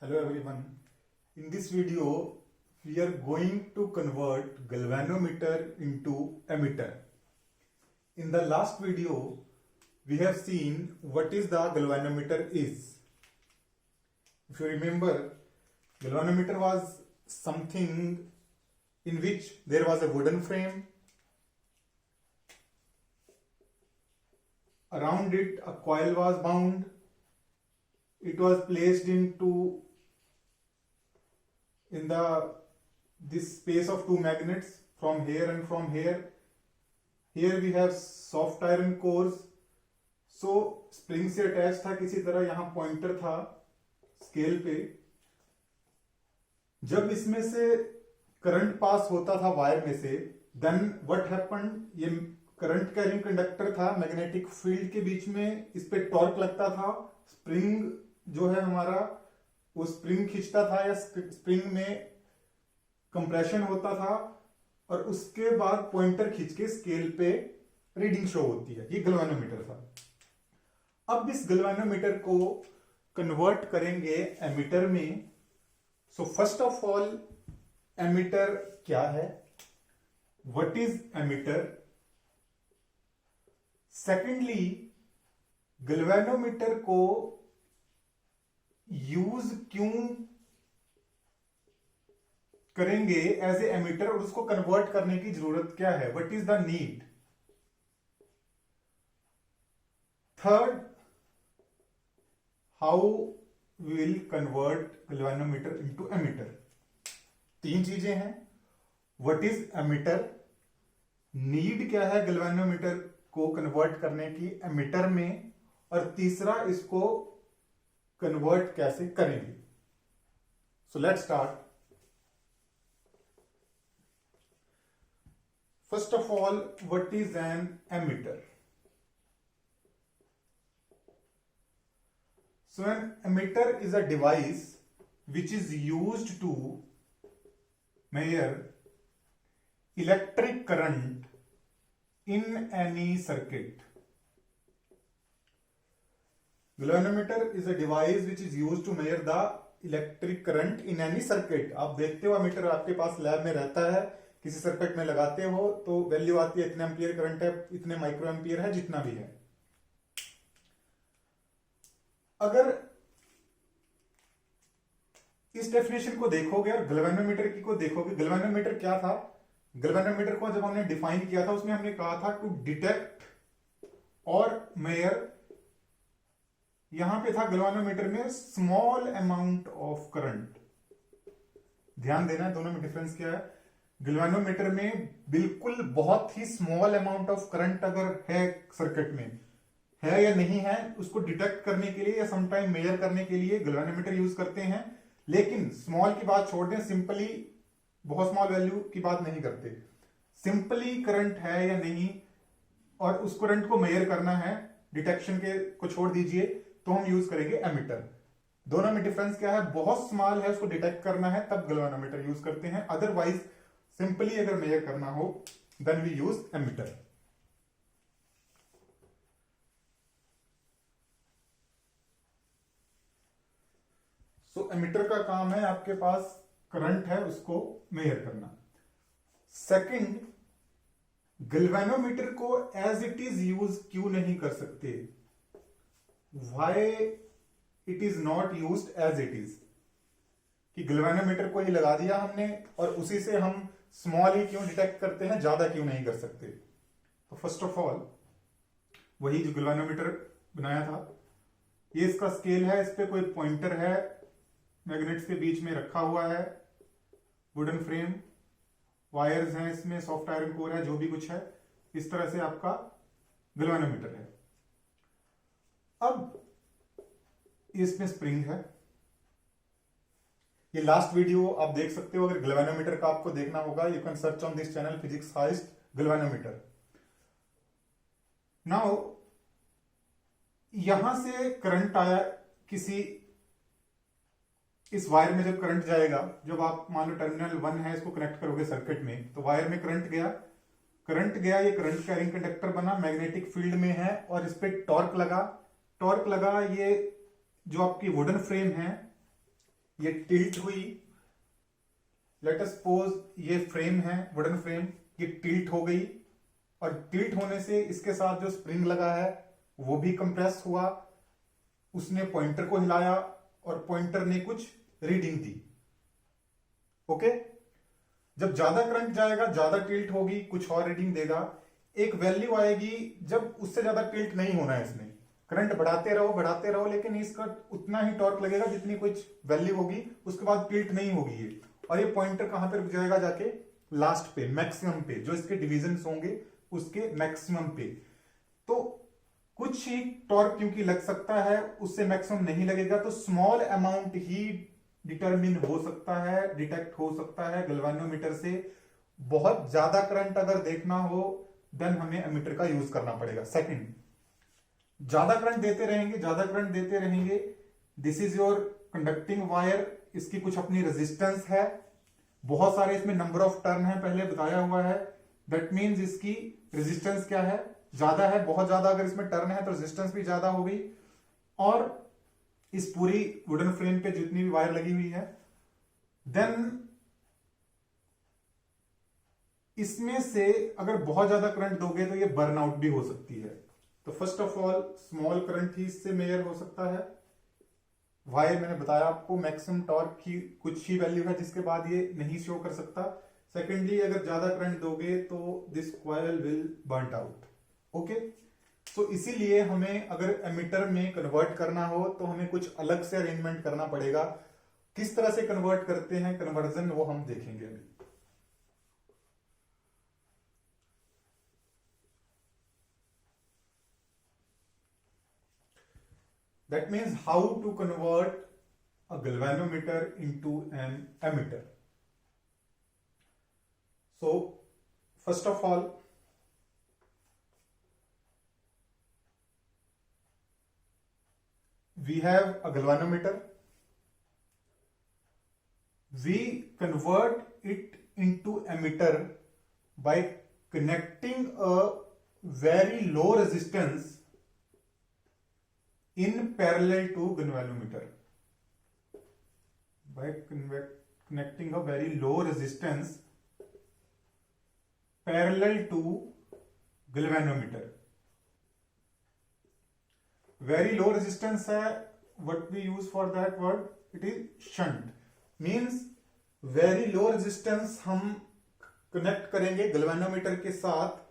Hello everyone. In this video, we are going to convert galvanometer into ammeter. In the last video, we have seen what is the galvanometer is. If you remember, galvanometer was something in which there was a wooden frame. Around it, a coil was bound. It was placed into this space of two magnets from here and from here. Here we have soft iron cores. So spring से attach था किसी तरह, यहां pointer था scale पे. जब इसमें से करंट पास होता था वायर में से, देन व्हाट हैपेंड, ये करंट कैरिंग कंडक्टर था, मैग्नेटिक फील्ड के बीच में इस पे टॉर्क लगता था. स्प्रिंग जो है हमारा, वो स्प्रिंग खींचता था या स्प्रिंग में कंप्रेशन होता था और उसके बाद पॉइंटर खींच के स्केल पे रीडिंग शो होती है. ये गैल्वेनोमीटर था. अब इस गैल्वेनोमीटर को कन्वर्ट करेंगे एमीटर में. So first of all, ammeter क्या है, what is ammeter. Secondly, galvanometer को यूज क्यों करेंगे एज ए एमीटर और उसको कन्वर्ट करने की जरूरत क्या है, what is the need. Third, how we will convert galvanometer into ammeter. तीन चीजें हैं. व्हाट इज एमीटर, नीड क्या है गैल्वेनोमीटर को कन्वर्ट करने की एमीटर में, और तीसरा, इसको कन्वर्ट कैसे करेंगे. So let's start. First of all, what is an ammeter. So an emitter is a device which is used to measure electric current in any circuit. Galvanometer is a device which is used to measure the electric current in any circuit. आप देखते हो ammeter आपके पास lab में रहता है, किसी circuit में लगाते हो तो वैल्यू आती है इतने एम्पियर करंट है, इतने माइक्रो एम्पियर है, जितना भी है. अगर इस डेफिनेशन को देखोगे और गैल्वेनोमीटर की को देखोगे, गैल्वेनोमीटर क्या था. गैल्वेनोमीटर को जब हमने डिफाइन किया था, उसमें हमने कहा था टू डिटेक्ट और मेयर. यहां पे था गैल्वेनोमीटर में स्मॉल अमाउंट ऑफ करंट. ध्यान देना है दोनों में डिफरेंस क्या है. गैल्वेनोमीटर में बिल्कुल बहुत ही स्मॉल अमाउंट ऑफ करंट अगर है सर्किट में, है या नहीं है, उसको डिटेक्ट करने के लिए या समटाइम मेजर करने के लिए गैल्वेनोमीटर यूज करते हैं. लेकिन स्मॉल की बात छोड़ दें, सिंपली बहुत स्मॉल वैल्यू की बात नहीं करते. सिंपली करंट है या नहीं और उस करंट को मेजर करना है, डिटेक्शन के को छोड़ दीजिए, तो हम यूज करेंगे एमीटर. दोनों में डिफरेंस क्या है, बहुत स्मॉल है उसको डिटेक्ट करना है तब गैल्वेनोमीटर यूज करते हैं. अदरवाइज सिंपली अगर मेजर करना हो then we use ammeter. So ammeter का काम है, आपके पास करंट है उसको मेजर करना. सेकंड, गैल्वेनोमीटर को एज इट इज यूज क्यों नहीं कर सकते, why it is not used as it is. कि गैल्वेनोमीटर को ही लगा दिया हमने और उसी से हम स्मॉल ही क्यों डिटेक्ट करते हैं, ज्यादा क्यों नहीं कर सकते. तो फर्स्ट ऑफ ऑल, वही जो गैल्वेनोमीटर बनाया था, ये इसका स्केल है, इस पे कोई पॉइंटर है, मैग्नेट्स के बीच में रखा हुआ है, वुडन फ्रेम, वायर्स हैं इसमें, सॉफ्ट आयरन कोर है, जो भी कुछ है, इस तरह से आपका गैल्वेनोमीटर है. अब इसमें स्प्रिंग है. ये लास्ट वीडियो आप देख सकते हो. अगर गैल्वेनोमीटर का आपको देखना होगा, you can search on this channel physics highest galvanometer. Now यहां से करंट आया किसी, इस वायर में जब करंट जाएगा, जब आप मान लो टर्मिनल 1 है, इसको कनेक्ट करोगे सर्किट में, तो वायर में करंट गया, ये करंट कैरिंग कंडक्टर बना, मैग्नेटिक फील्ड में है और इस पे टॉर्क लगा. ये जो आपकी वुडन फ्रेम है, ये टिल्ट हुई, लेट अस सपोज ये फ्रेम है, वुडन फ्रेम, ये टिल्ट हो गई, और टिल्ट होने से इसके साथ जो स्प्रिंग लगा है वो भी कंप्रेस हुआ, उसने पॉइंटर को हिलाया और पॉइंटर ने कुछ रीडिंग दी। ओके, जब ज्यादा करंट जाएगा, ज्यादा टिल्ट होगी, कुछ और रीडिंग देगा। एक वैल्यू आएगी जब उससे ज्यादा टिल्ट नहीं होना है, इसमें करंट बढ़ाते रहो, लेकिन इसका उतना ही टॉर्क लगेगा जितनी कुछ वैल्यू होगी, उसके बाद टिल्ट नहीं होगी ये। और ये पॉइंटर कहां पे रुक जाएगा, जाके लास्ट पे, मैक्सिमम पे, जो इसके डिविजन होंगे उसके मैक्सिमम पे। तो कुछ ही टॉर्क क्योंकि लग सकता है, उससे मैक्सिमम नहीं लगेगा, तो स्मॉल अमाउंट ही डिटरमिन हो सकता है, डिटेक्ट हो सकता है गैल्वेनोमीटर से। बहुत ज्यादा करंट अगर देखना हो देन हमें एमीटर का यूज करना पड़ेगा। सेकंड, ज्यादा करंट देते रहेंगे, this is your conducting wire, इसकी कुछ अपनी रेजिस्टेंस है, बहुत सारे इसमें नंबर ऑफ टर्न है, पहले बताया हुआ है। दैट मीन्स इसकी रेजिस्टेंस क्या है, ज्यादा है, बहुत ज्यादा अगर इसमें टर्न है तो रेजिस्टेंस भी ज्यादा हो गई। और इस पूरी वुडन फ्रेम पे जितनी भी वायर लगी हुई है, देन इसमें से अगर बहुत ज्यादा करंट दोगे तो ये बर्न आउट भी हो सकती है। तो first of all small current ही इससे मेजर हो सकता है। वायर मैंने बताया आपको मैक्सिमम टॉर्क की कुछ ही वैल्यू है जिसके बाद ये नहीं शो कर सकता। सेकेंडली, अगर ज्यादा करंट दोगे तो this coil will burn out. Okay, तो इसीलिए हमें अगर एमीटर में कन्वर्ट करना हो तो हमें कुछ अलग से अरेंजमेंट करना पड़ेगा। किस तरह से कन्वर्ट करते हैं, कन्वर्जन, वो हम देखेंगे अभी। That means how to convert a galvanometer into an ammeter. So, first of all, we have a galvanometer. We convert it into ammeter by connecting a very low resistance in parallel to galvanometer. By connecting a very low resistance parallel to galvanometer. Very low resistance है, what we use for that word, it is shunt. Means very low resistance हम connect करेंगे galvanometer के साथ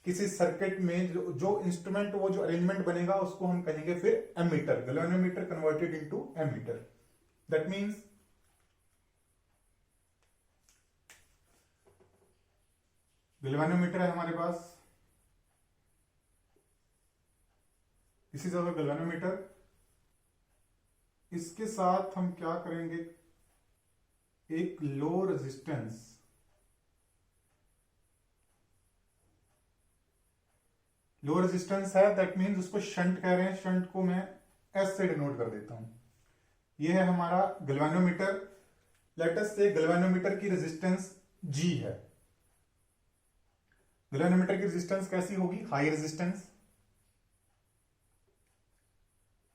किसी circuit में, जो instrument, वो जो अरेंजमेंट बनेगा उसको हम कहेंगे फिर ammeter. Galvanometer converted into ammeter. That means galvanometer है हमारे पास, दिस इज अवर गैल्वेनोमीटर। इसके साथ हम क्या करेंगे, एक लो रेजिस्टेंस, लो रेजिस्टेंस है, दैट मीन्स उसको शंट कह रहे हैं। शंट को मैं एस से डिनोट कर देता हूं। ये है हमारा गैल्वेनोमीटर। लेट अस से गैल्वेनोमीटर की रेजिस्टेंस जी है। गैल्वेनोमीटर की रेजिस्टेंस कैसी होगी, हाई रेजिस्टेंस।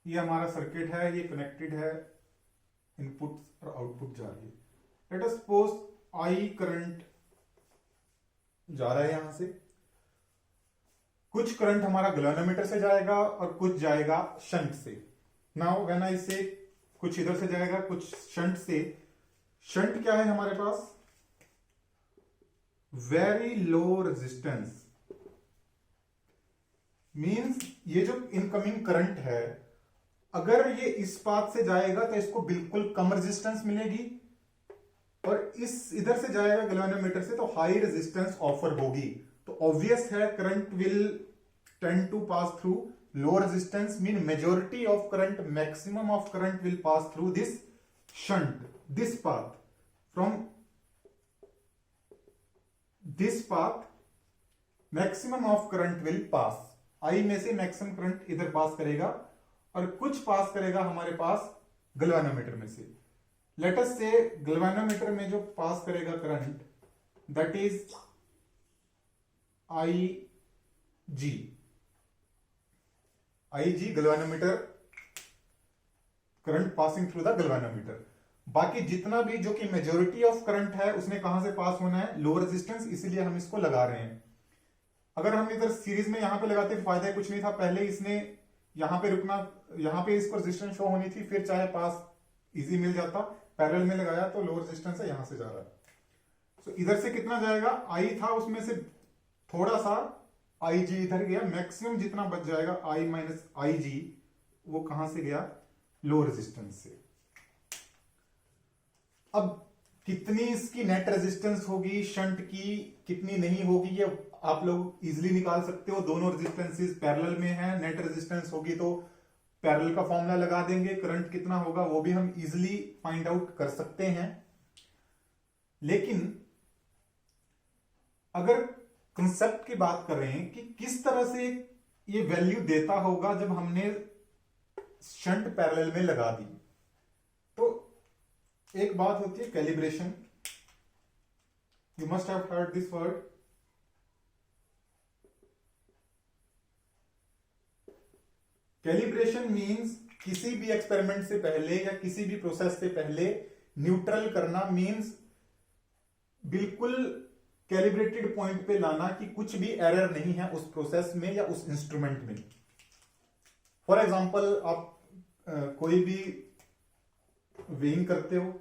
ये हमारा सर्किट है, ये कनेक्टेड है, इनपुट और आउटपुट जा रही है। Let us suppose I current जा रहा है यहां से, कुछ करंट हमारा गैल्वेनोमीटर से जाएगा और कुछ जाएगा शंट से। नाउ व्हेन आई से कुछ इधर से जाएगा, कुछ शंट से। शंट क्या है हमारे पास, वेरी लो रेजिस्टेंस। मींस ये जो इनकमिंग करंट है, अगर ये इस पाथ से जाएगा तो इसको बिल्कुल कम रेजिस्टेंस मिलेगी, और इस इधर से जाएगा गैल्वेनोमीटर से तो हाई रेजिस्टेंस ऑफर होगी। तो ऑब्वियस है current will tend to pass through low resistance, mean majority of current, maximum of current will pass through this shunt, this path. From this path maximum of current will pass. I में से maximum current इधर पास करेगा और कुछ पास करेगा हमारे पास galvanometer में से। लेट अस से गैल्वेनोमीटर में जो पास करेगा current, that is I G. I G galvanometer, current passing through the galvanometer. बाकी जितना भी जो कि मेजोरिटी ऑफ करंट है उसने कहां से पास होना है, लो रेजिस्टेंस, इसीलिए हम इसको लगा रहे हैं। अगर हम इधर सीरीज में यहां पे लगाते फायदा कुछ नहीं था, पहले इसने यहां पे रुकना, यहां पे इसको रेजिस्टेंस शो होनी थी, फिर चाहे पास इजी मिल जाता। पैरेलल में लगाया तो लो रेजिस्टेंस है, यहां से जा रहा है। तो इधर से कितना जाएगा, आई था उसमें से थोड़ा सा आई जी इधर गया, मैक्सिमम जितना बच जाएगा आई माइनस आई जी, वो कहां से गया, लो रेजिस्टेंस से। अब कितनी इसकी नेट रेजिस्टेंस होगी शंट की, कितनी नहीं होगी, ये आप लोग इजिली निकाल सकते हो। दोनों रेजिस्टेंसेस पैरेलल में है, नेट रेजिस्टेंस होगी तो पैरेलल का फॉर्मूला लगा देंगे, करंट कितना होगा वो भी हम इजिली फाइंड आउट कर सकते हैं। लेकिन अगर कंसेप्ट की बात कर रहे हैं कि किस तरह से ये वैल्यू देता होगा जब हमने शंट पैरेलल में लगा दी, तो एक बात होती है calibration. You must have heard this word. Calibration means किसी भी एक्सपेरिमेंट से पहले या किसी भी प्रोसेस से पहले न्यूट्रल करना, मींस बिल्कुल कैलिब्रेटेड पॉइंट पे लाना कि कुछ भी एरर नहीं है उस प्रोसेस में या उस इंस्ट्रूमेंट में। फॉर एग्जांपल आप कोई भी वेइंग करते हो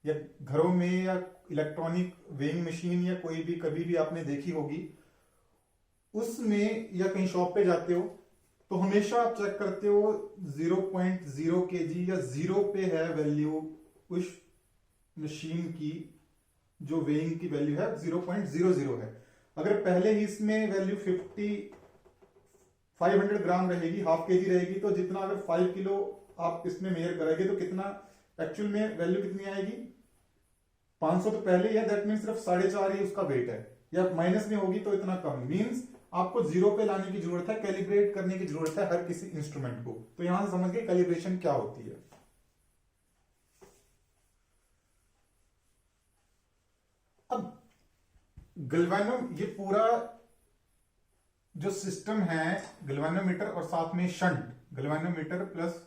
या घरों में, या इलेक्ट्रॉनिक वेइंग मशीन या कोई भी कभी भी आपने देखी होगी, उसमें या कहीं शॉप पे जाते हो तो हमेशा आप चेक करते हो 0.0 kg या 0 पे है वैल्यू उस मशीन की, जो वेइंग की वैल्यू है 0.00 है। अगर पहले ही इसमें वैल्यू 500 ग्राम रहेगी, हाफ केजी रहेगी, तो जितना अगर 5 किलो आप इसमें मेजर करेंगे तो कितना एक्चुअल में वैल्यू कितनी आएगी, 500 तो पहले ही है, दैट मीन सिर्फ 4.5 ही उसका वेट है, या माइनस में होगी तो इतना कम। मींस आपको 0 पे लाने की जरूरत है, कैलिब्रेट करने की जरूरत है हर किसी इंस्ट्रूमेंट को। तो यहां से समझ गए कैलिब्रेशन क्या होती है। अब गैल्वेनो, ये पूरा जो सिस्टम है गैल्वेनोमीटर और साथ में shunt, galvanometer plus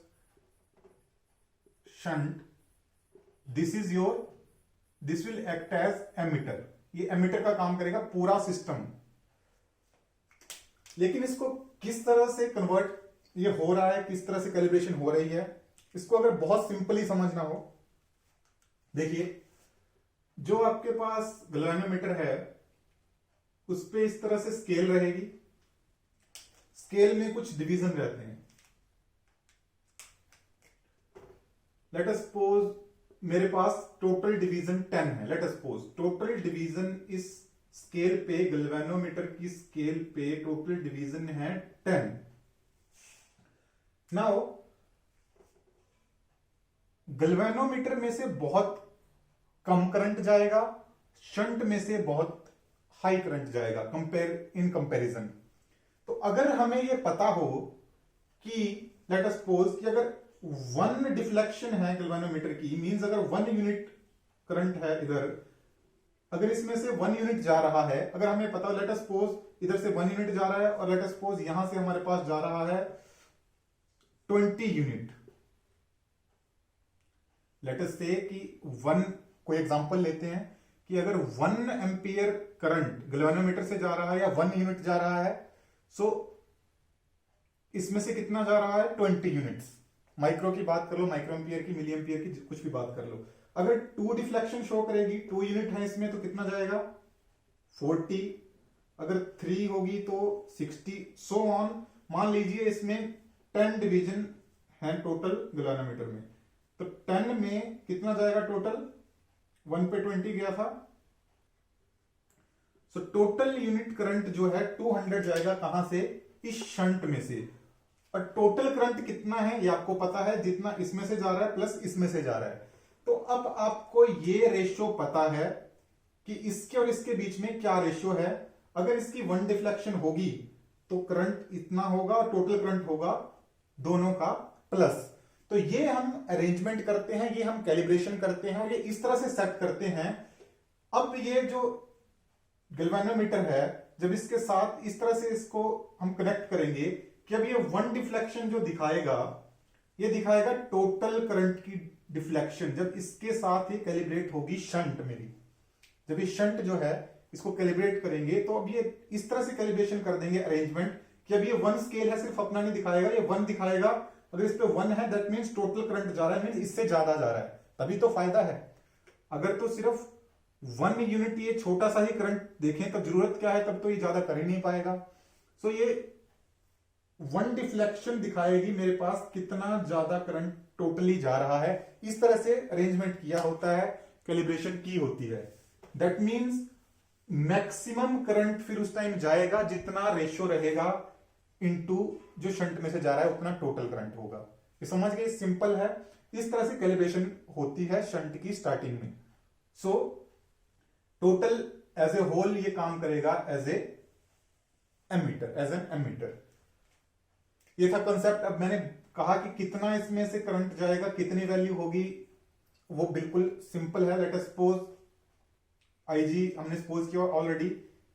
shunt, this will act as ammeter. ये एमीटर का काम करेगा पूरा सिस्टम। लेकिन इसको किस तरह से कन्वर्ट ये हो रहा है, किस तरह से कैलिब्रेशन हो रही है, इसको अगर बहुत सिंपली समझना हो, देखिए जो आपके पास गैल्वेनोमीटर है उस पे इस तरह से स्केल रहेगी, स्केल में कुछ डिवीजन रहते हैं। लेट अस सपोज मेरे पास टोटल डिवीजन 10 है, let us suppose total division इस स्केल पे, गैल्वेनोमीटर की स्केल पे टोटल डिवीजन है 10। नाउ गैल्वेनोमीटर में से बहुत कम करंट जाएगा, शंट में से बहुत हाई करंट जाएगा इन कंपैरिजन। तो अगर हमें यह पता हो कि लेट अस सपोज कि अगर 1 डिफ्लेक्शन है गैल्वेनोमीटर की, मींस अगर 1 यूनिट करंट है इधर, अगर इसमें से 1 यूनिट जा रहा है, अगर हमें पता, लेट अस सपोज इधर से 1 यूनिट जा रहा है और लेट अस सपोज यहां से हमारे पास जा रहा है 20 यूनिट। लेट अस से कि 1, कोई एग्जांपल लेते हैं कि अगर 1 एम्पियर करंट गैल्वेनोमीटर से जा रहा है या 1 यूनिट जा रहा है, सो इसमें से कितना जा रहा है, 20 यूनिट्स। माइक्रो की बात कर लो, माइक्रो एम्पियर की, मिली एम्पियर की, कुछ भी बात कर लो। अगर 2 डिफ्लेक्शन शो करेगी, 2 यूनिट है इसमें, तो कितना जाएगा, 40। अगर 3 होगी तो 60, सो ऑन। मान लीजिए इसमें 10 डिवीजन है टोटल गैल्वेनोमीटर में, तो 10 में कितना जाएगा टोटल, 1 पे 20 गया था, सो टोटल यूनिट करंट जो है 200 जाएगा, कहां से, इस शंट में से। और टोटल करंट कितना है ये आपको पता है, जितना इसमें से जा रहा है प्लस इसमें से जा रहा है। तो अब आपको ये रेशियो पता है कि इसके और इसके बीच में क्या रेशियो है। अगर इसकी 1 डिफ्लेक्शन होगी तो करंट इतना होगा और टोटल करंट होगा दोनों का प्लस। तो ये हम अरेंजमेंट करते हैं, ये हम कैलिब्रेशन करते हैं और ये इस तरह से सेट करते हैं। अब ये जो गैल्वेनोमीटर है, जब इसके साथ इस तरह से इसको हम कनेक्ट करेंगे कि अब ये 1 डिफ्लेक्शन जो दिखाएगा, ये दिखाएगा टोटल करंट की डिफ्लेक्शन, जब इसके साथ ही कैलिब्रेट होगी शंट मेरी, जब ये शंट जो है इसको कैलिब्रेट करेंगे तो अब ये इस तरह से कैलिब्रेशन कर देंगे अरेंजमेंट कि अब ये 1 स्केल है सिर्फ अपना नहीं दिखाएगा, ये 1 दिखाएगा। अगर इस पे 1 है दैट मीन्स टोटल करंट जा रहा है, मीन्स इससे ज्यादा जा रहा है, तभी तो फायदा है। अगर तो सिर्फ 1 यूनिट ये छोटा सा ही करंट देखें तब जरूरत क्या है, तब तो ये ज्यादा कर ही नहीं पाएगा। सो ये 1 डिफ्लेक्शन दिखाएगी मेरे पास कितना ज्यादा करंट टोटली जा रहा है। इस तरह से अरेंजमेंट किया होता है, कैलिब्रेशन की होती है। दैट मीन्स मैक्सिमम करंट फिर उस टाइम जाएगा जितना रेशियो रहेगा इनटू जो शंट में से जा रहा है उतना टोटल करंट होगा। ये समझ गए, सिंपल है। इस तरह से कैलिब्रेशन होती है शंट की स्टार्टिंग में। So total as a whole ये काम करेगा as a ammeter, as an ammeter. ये था कंसेप्ट। अब मैंने कहा कि कितना इसमें से करंट जाएगा, कितनी वैल्यू होगी, वो बिल्कुल सिंपल है। लेट अस सपोज आईजी हमने सपोज किया ऑलरेडी,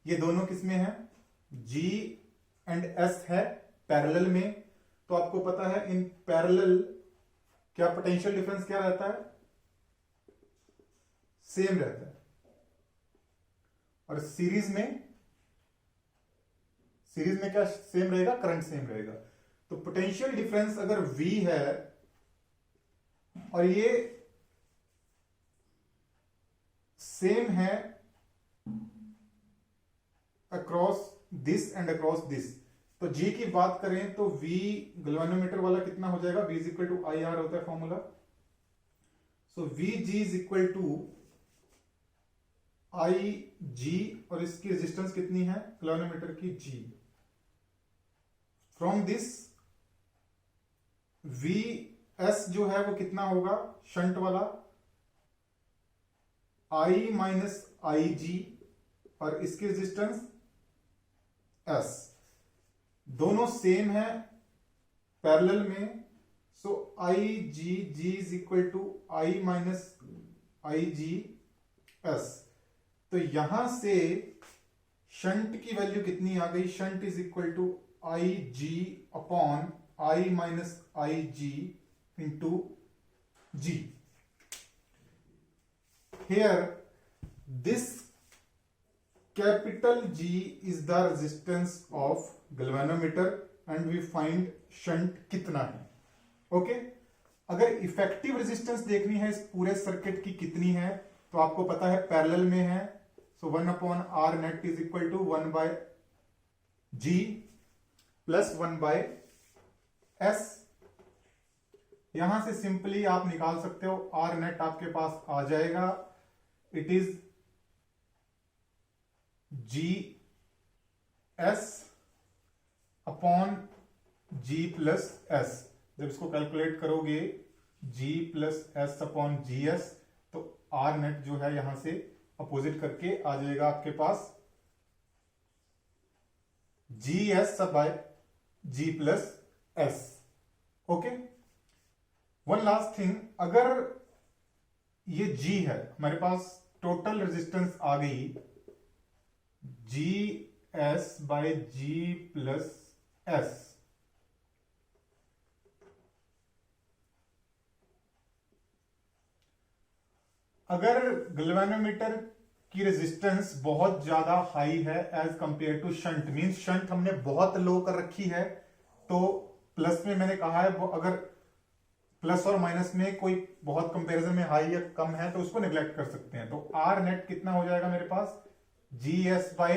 ये दोनों किसमें है, जी एंड एस है पैरेलल में। तो आपको पता है इन पैरेलल क्या पोटेंशियल डिफरेंस क्या रहता है, सेम रहता है। और सीरीज में क्या सेम रहेगा, करंट सेम रहेगा। तो पोटेंशियल डिफरेंस अगर V है और ये सेम है across this and across this, तो G की बात करें तो V गैल्वेनोमीटर वाला कितना हो जाएगा, V is equal to I R होता है formula. So VG is equal to I G, और इसकी रेजिस्टेंस कितनी है गैल्वेनोमीटर की, G। फ्रॉम दिस VS जो है वो कितना होगा शंट वाला, I माइनस आई जी, और इसकी रेजिस्टेंस S। दोनों सेम है पैरेलल में। So I G is equal to I minus I G S. तो यहां से शंट की वैल्यू कितनी आ गई, shunt is equal to I G upon I minus I G into G. Here this capital G is the resistance of galvanometer and we find shunt कितना है। Okay अगर इफेक्टिव रेजिस्टेंस देखनी है इस पूरे सर्किट की कितनी है, तो आपको पता है पैरेलल में है। So 1 upon R net is equal to 1 by G plus 1 by S. यहां से सिंपली आप निकाल सकते हो, आर नेट आपके पास आ जाएगा, it is G S upon G plus S. जब इसको कैलकुलेट करोगे G plus S upon G S, तो आर नेट जो है यहां से अपोजिट करके आ जाएगा आपके पास G S by G plus S. Okay one last thing, अगर ये जी है हमारे पास, टोटल रेजिस्टेंस आ गई G S by G plus S. अगर गैल्वेनोमीटर की रेजिस्टेंस बहुत ज्यादा हाई है as compare to shunt, means shunt हमने बहुत लो कर रखी है, तो प्लस में मैंने कहा है अगर प्लस और माइनस में कोई बहुत कंपैरिजन में हाई या कम है तो उसको निगलेक्ट कर सकते हैं। तो आर नेट कितना हो जाएगा मेरे पास, जी एस बाय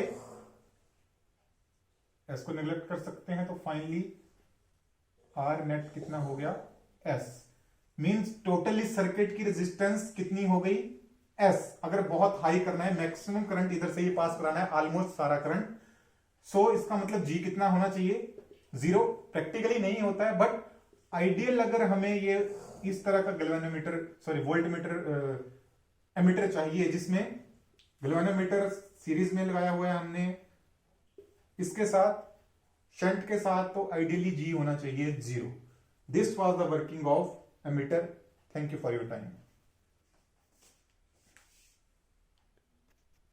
एस को निगलेक्ट कर सकते हैं, तो फाइनली आर नेट कितना हो गया, एस। मींस टोटली सर्किट की रेजिस्टेंस कितनी हो गई, एस। अगर बहुत हाई करना है, मैक्सिमम करंट इधर से ही पास कराना है, ऑलमोस्ट सारा करंट, सो इसका मतलब जी कितना होना चाहिए, 0। प्रैक्टिकली नहीं होता है, बट आइडियल अगर हमें ये इस तरह का गैल्वेनोमीटर, सॉरी वोल्टमीटर एमीटर चाहिए जिसमें गैल्वेनोमीटर सीरीज में लगाया हुआ है हमने इसके साथ, शंट के साथ, तो आइडियली जी होना चाहिए 0। This was the working of ammeter. Thank you for your time.